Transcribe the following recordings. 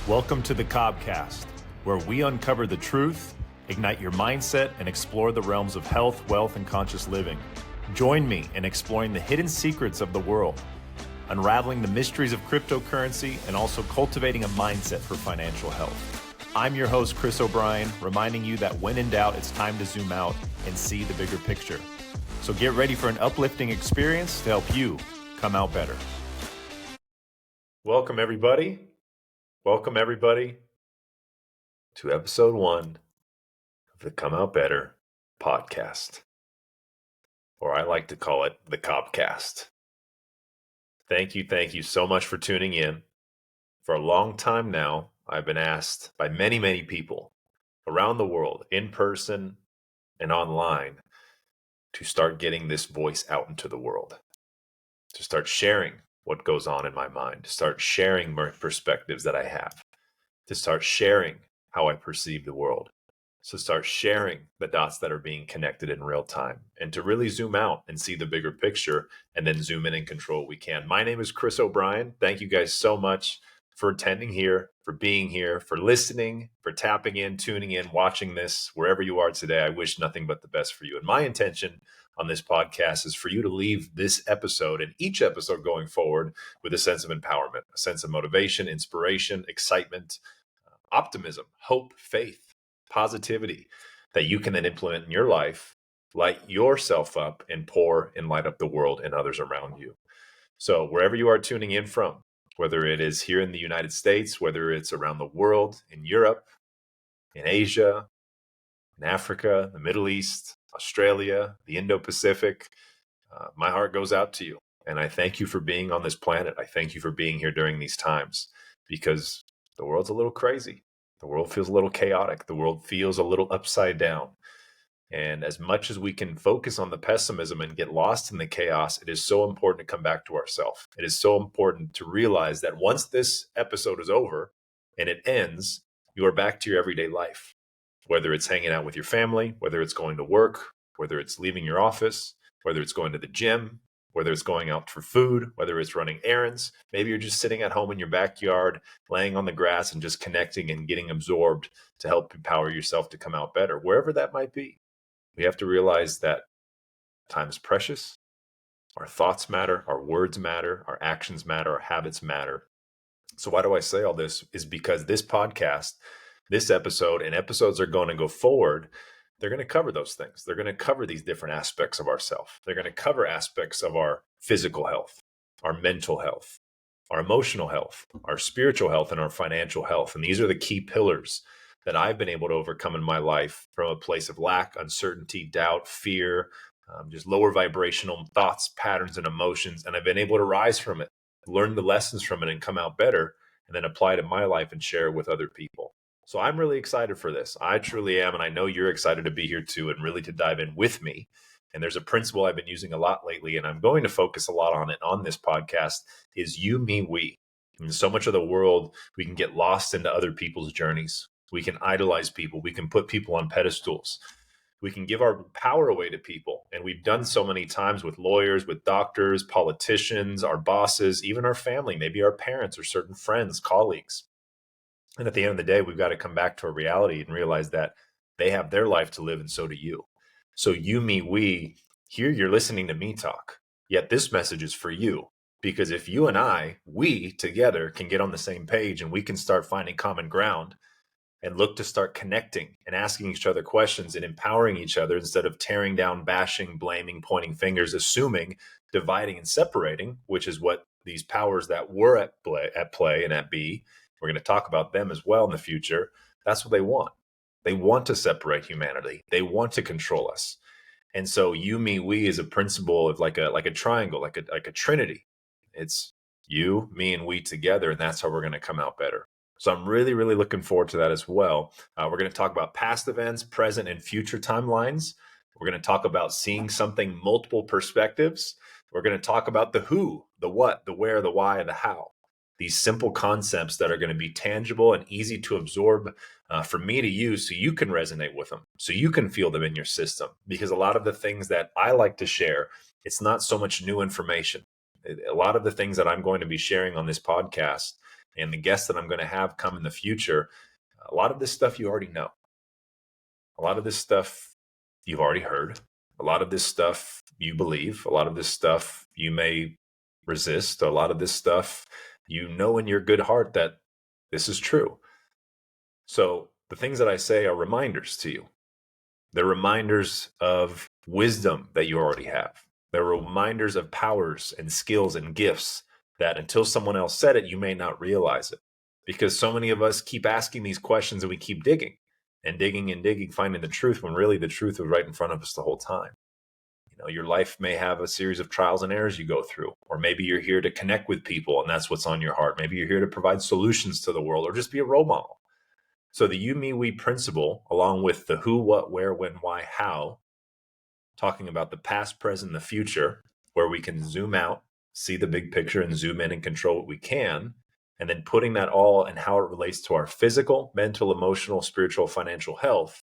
Welcome to the COBcast, where we uncover the truth, ignite your mindset, and explore the realms of health, wealth, and conscious living. Join me in exploring the hidden secrets of the world, unraveling the mysteries of cryptocurrency, and also cultivating a mindset for financial health. I'm your host, Chris O'Brien, reminding you that when in doubt, it's time to zoom out and see the bigger picture. So get ready for an uplifting experience to help you come out better. Welcome, everybody. Welcome, everybody, to episode 1 of the Come Out Better podcast, or I like to call it the COBcast. Thank you so much for tuning in. For a long time now, I've been asked by many people around the world, in person and online, to start getting this voice out into the world, to start sharing what goes on in my mind, to start sharing perspectives that I have, to start sharing how I perceive the world, to start sharing the dots that are being connected in real time, and to really zoom out and see the bigger picture and then zoom in and control what we can. My name is Chris O'Brien. Thank you guys so much for attending here, for being here, for listening, for tapping in, tuning in, watching this, wherever you are today. I wish nothing but the best for you. And my intention on this podcast is for you to leave this episode and each episode going forward with a sense of empowerment, a sense of motivation, inspiration, excitement, optimism, hope, faith, positivity that you can then implement in your life, light yourself up, and pour and light up the world and others around you. So wherever you are tuning in from, whether it is here in the United States, whether it's around the world, in Europe, in Asia, in Africa, the Middle East, Australia, the Indo-Pacific, my heart goes out to you. And I thank you for being on this planet. I thank you for being here during these times, because the world's a little crazy. The world feels a little chaotic. The world feels a little upside down. And as much as we can focus on the pessimism and get lost in the chaos, it is so important to come back to ourselves. It is so important to realize that once this episode is over and it ends, you are back to your everyday life. Whether it's hanging out with your family, whether it's going to work, whether it's leaving your office, whether it's going to the gym, whether it's going out for food, whether it's running errands, maybe you're just sitting at home in your backyard, laying on the grass and just connecting and getting absorbed to help empower yourself to come out better, wherever that might be. We have to realize that time is precious. Our thoughts matter, our words matter, our actions matter, our habits matter. So why do I say all this? Is because this podcast, this episode, and episodes are going to go forward. They're going to cover those things. They're going to cover these different aspects of ourselves. They're going to cover aspects of our physical health, our mental health, our emotional health, our spiritual health, and our financial health. And these are the key pillars that I've been able to overcome in my life from a place of lack, uncertainty, doubt, fear, just lower vibrational thoughts, patterns, and emotions. And I've been able to rise from it, learn the lessons from it, and come out better, and then apply it in my life and share it with other people. So I'm really excited for this. I truly am. And I know you're excited to be here too, and really to dive in with me. And there's a principle I've been using a lot lately, and I'm going to focus a lot on it on this podcast, is you, me, we. In so much of the world, we can get lost into other people's journeys. We can idolize people. We can put people on pedestals. We can give our power away to people. And we've done so many times with lawyers, with doctors, politicians, our bosses, even our family, maybe our parents or certain friends, colleagues. And at the end of the day, we've got to come back to a reality and realize that they have their life to live, and so do you. So you, me, we, here you're listening to me talk, yet this message is for you. Because if you and I, we together can get on the same page and we can start finding common ground and look to start connecting and asking each other questions and empowering each other instead of tearing down, bashing, blaming, pointing fingers, assuming, dividing, and separating, which is what these powers that were at play and at B, we're going to talk about them as well in the future. That's what they want. They want to separate humanity. They want to control us. And so you, me, we is a principle of like a triangle, like a trinity. It's you, me, and we together, and that's how we're going to come out better. So I'm really looking forward to that as well. We're going to talk about past events, present, and future timelines. We're going to talk about seeing something multiple perspectives. We're going to talk about the who, the what, the where, the why, and the how. These simple concepts that are going to be tangible and easy to absorb for me to use, so you can resonate with them, so you can feel them in your system. Because a lot of the things that I like to share, it's not so much new information. A lot of the things that I'm going to be sharing on this podcast and the guests that I'm going to have come in the future, a lot of this stuff you already know. A lot of this stuff you've already heard. A lot of this stuff you believe. A lot of this stuff you may resist. A lot of this stuff you know in your good heart that this is true. So the things that I say are reminders to you. They're reminders of wisdom that you already have. They're reminders of powers and skills and gifts that until someone else said it, you may not realize it. Because so many of us keep asking these questions and we keep digging and digging and digging, finding the truth when really the truth was right in front of us the whole time. You know, your life may have a series of trials and errors you go through, or maybe you're here to connect with people and that's what's on your heart. Maybe you're here to provide solutions to the world or just be a role model. So the you, me, we principle, along with the who, what, where, when, why, how, talking about the past, present, the future, where we can zoom out, see the big picture and zoom in and control what we can, and then putting that all and how it relates to our physical, mental, emotional, spiritual, financial health.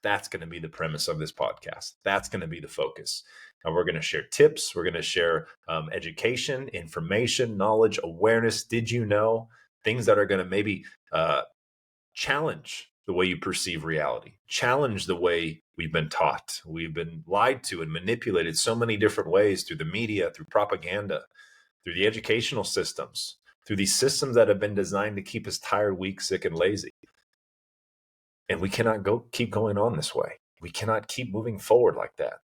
That's going to be the premise of this podcast. That's going to be the focus. And we're going to share tips. We're going to share education, information, knowledge, awareness. Did you know? Things that are going to maybe challenge the way you perceive reality, challenge the way we've been taught. We've been lied to and manipulated so many different ways through the media, through propaganda, through the educational systems, through these systems that have been designed to keep us tired, weak, sick, and lazy. And we cannot keep going on this way. We cannot keep moving forward like that.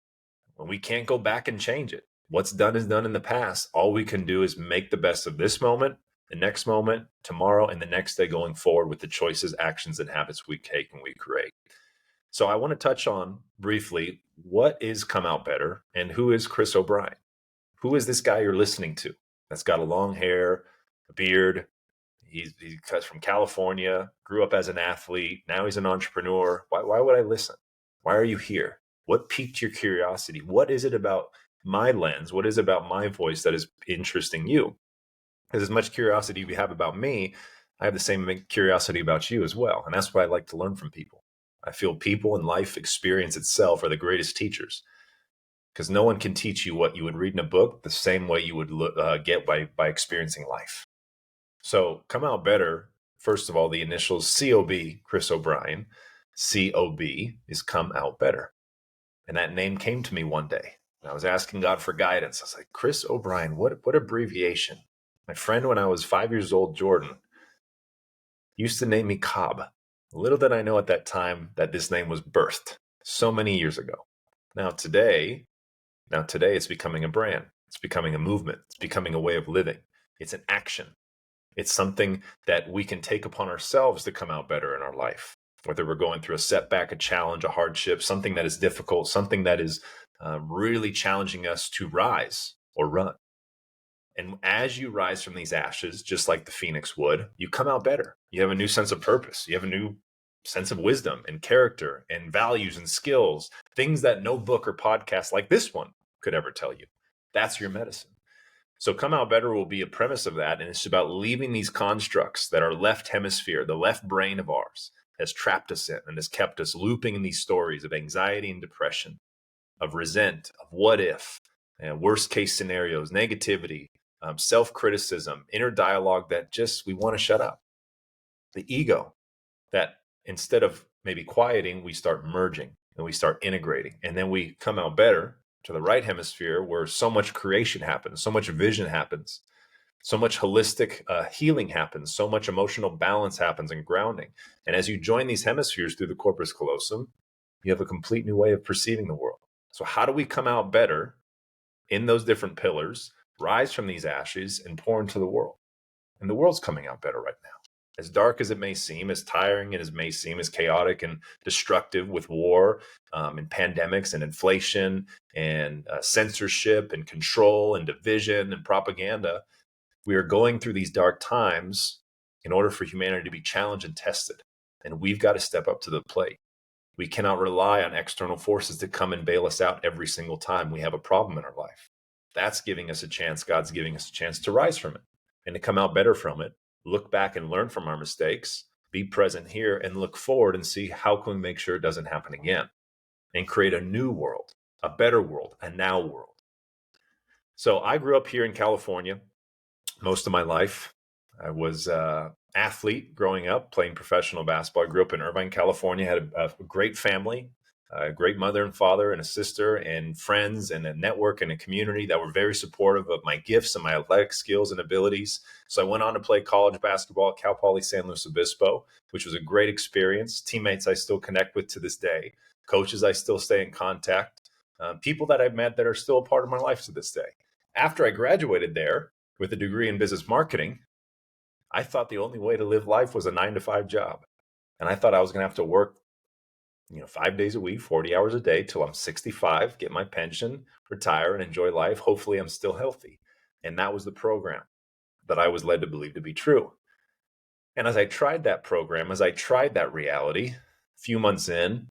We can't go back and change it. What's done is done in the past. All we can do is make the best of this moment, the next moment, tomorrow, and the next day going forward with the choices, actions, and habits we take and we create. So I want to touch on briefly what is Come Out Better and who is Chris O'Brien? Who is this guy you're listening to that's got a long hair, a beard? He's from California, grew up as an athlete. Now he's an entrepreneur. Why would I listen? Why are you here? What piqued your curiosity? What is it about my lens? What is it about my voice that is interesting you? Because as much curiosity you have about me, I have the same curiosity about you as well. And that's why I like to learn from people. I feel people and life experience itself are the greatest teachers, because no one can teach you what you would read in a book the same way you would get by experiencing life. So Come Out Better, first of all, the initials COB, Chris O'Brien. COB is Come Out Better. And that name came to me one day. And I was asking God for guidance. I was like, Chris O'Brien, what abbreviation? My friend, when I was 5 years old, Jordan, used to name me Cobb. Little did I know at that time that this name was birthed so many years ago. Now today it's becoming a brand. It's becoming a movement. It's becoming a way of living. It's an action. It's something that we can take upon ourselves to come out better in our life, whether we're going through a setback, a challenge, a hardship, something that is difficult, something that is really challenging us to rise or run. And as you rise from these ashes, just like the phoenix would, you come out better. You have a new sense of purpose. You have a new sense of wisdom and character and values and skills, things that no book or podcast like this one could ever tell you. That's your medicine. So Come Out Better will be a premise of that. And it's about leaving these constructs that our left hemisphere, the left brain of ours, has trapped us in and has kept us looping in these stories of anxiety and depression, of resent, of what if, and worst case scenarios, negativity, self-criticism, inner dialogue that just we want to shut up. The ego that instead of maybe quieting, we start merging and we start integrating. And then we come out better to the right hemisphere where so much creation happens, so much vision happens, so much holistic healing happens, so much emotional balance happens and grounding. And as you join these hemispheres through the corpus callosum, you have a complete new way of perceiving the world. So how do we come out better in those different pillars, rise from these ashes and pour into the world? And the world's coming out better right now. As dark as it may seem, as tiring as it may seem, as chaotic and destructive with war and pandemics and inflation and censorship and control and division and propaganda, we are going through these dark times in order for humanity to be challenged and tested. And we've got to step up to the plate. We cannot rely on external forces to come and bail us out every single time we have a problem in our life. That's giving us a chance. God's giving us a chance to rise from it and to come out better from it. Look back and learn from our mistakes, be present here and look forward and see how can we make sure it doesn't happen again and create a new world, a better world, a now world. So I grew up here in California most of my life. I was an athlete growing up, playing professional basketball. I grew up in Irvine, California, had a great family, a great mother and father, and a sister, and friends, and a network and a community that were very supportive of my gifts and my athletic skills and abilities. So I went on to play college basketball at Cal Poly San Luis Obispo, which was a great experience. Teammates I still connect with to this day, coaches I still stay in contact, people that I've met that are still a part of my life to this day. After I graduated there with a degree in business marketing, I thought the only way to live life was a 9-to-5 job. And I thought I was going to have to work, 5 days a week, 40 hours a day till I'm 65, get my pension, retire, and enjoy life. Hopefully I'm still healthy. And that was the program that I was led to believe to be true. And as I tried that program, as I tried that reality, a few months in,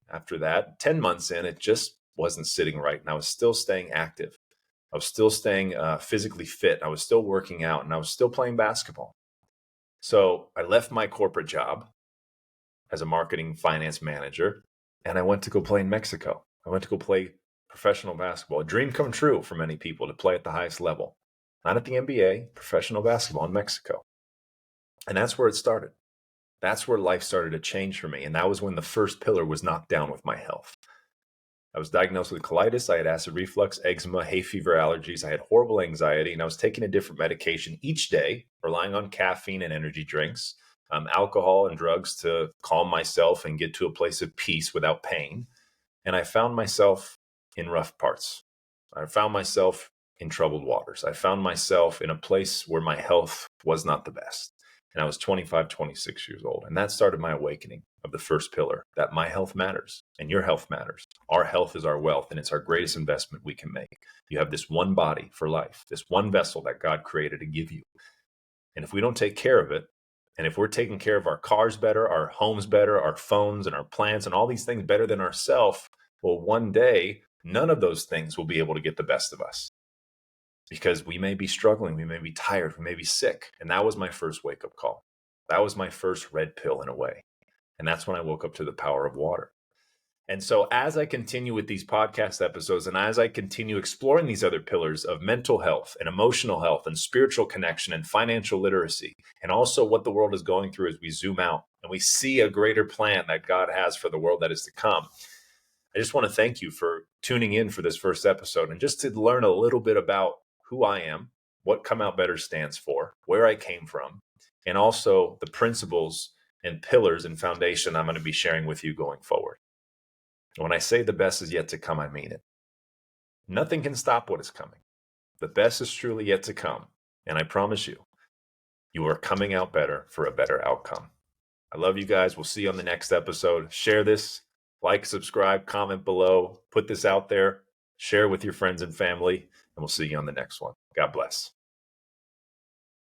after that, 10 months in, it just wasn't sitting right. And I was still staying active. I was still staying physically fit. I was still working out, and I was still playing basketball. So I left my corporate job as a marketing finance manager, and I went to go play in Mexico. I went to go play professional basketball. A dream come true for many people to play at the highest level. Not at the NBA, professional basketball in Mexico. And that's where it started. That's where life started to change for me. And that was when the first pillar was knocked down with my health. I was diagnosed with colitis. I had acid reflux, eczema, hay fever, allergies. I had horrible anxiety, and I was taking a different medication each day, relying on caffeine and energy drinks, alcohol and drugs to calm myself and get to a place of peace without pain. And I found myself in rough parts. I found myself in troubled waters. I found myself in a place where my health was not the best. And I was 25, 26 years old. And that started my awakening of the first pillar, that my health matters and your health matters. Our health is our wealth, and it's our greatest investment we can make. You have this one body for life, this one vessel that God created to give you. And if we don't take care of it, and if we're taking care of our cars better, our homes better, our phones and our plants and all these things better than ourselves, well, one day, none of those things will be able to get the best of us. Because we may be struggling, we may be tired, we may be sick. And that was my first wake-up call. That was my first red pill in a way. And that's when I woke up to the power of water. And so as I continue with these podcast episodes, and as I continue exploring these other pillars of mental health and emotional health and spiritual connection and financial literacy, and also what the world is going through as we zoom out and we see a greater plan that God has for the world that is to come, I just want to thank you for tuning in for this first episode and just to learn a little bit about who I am, what Come Out Better stands for, where I came from, and also the principles and pillars and foundation I'm going to be sharing with you going forward. When I say the best is yet to come, I mean it. Nothing can stop what is coming. The best is truly yet to come. And I promise you, you are coming out better for a better outcome. I love you guys. We'll see you on the next episode. Share this, like, subscribe, comment below, put this out there, share with your friends and family, and we'll see you on the next one. God bless.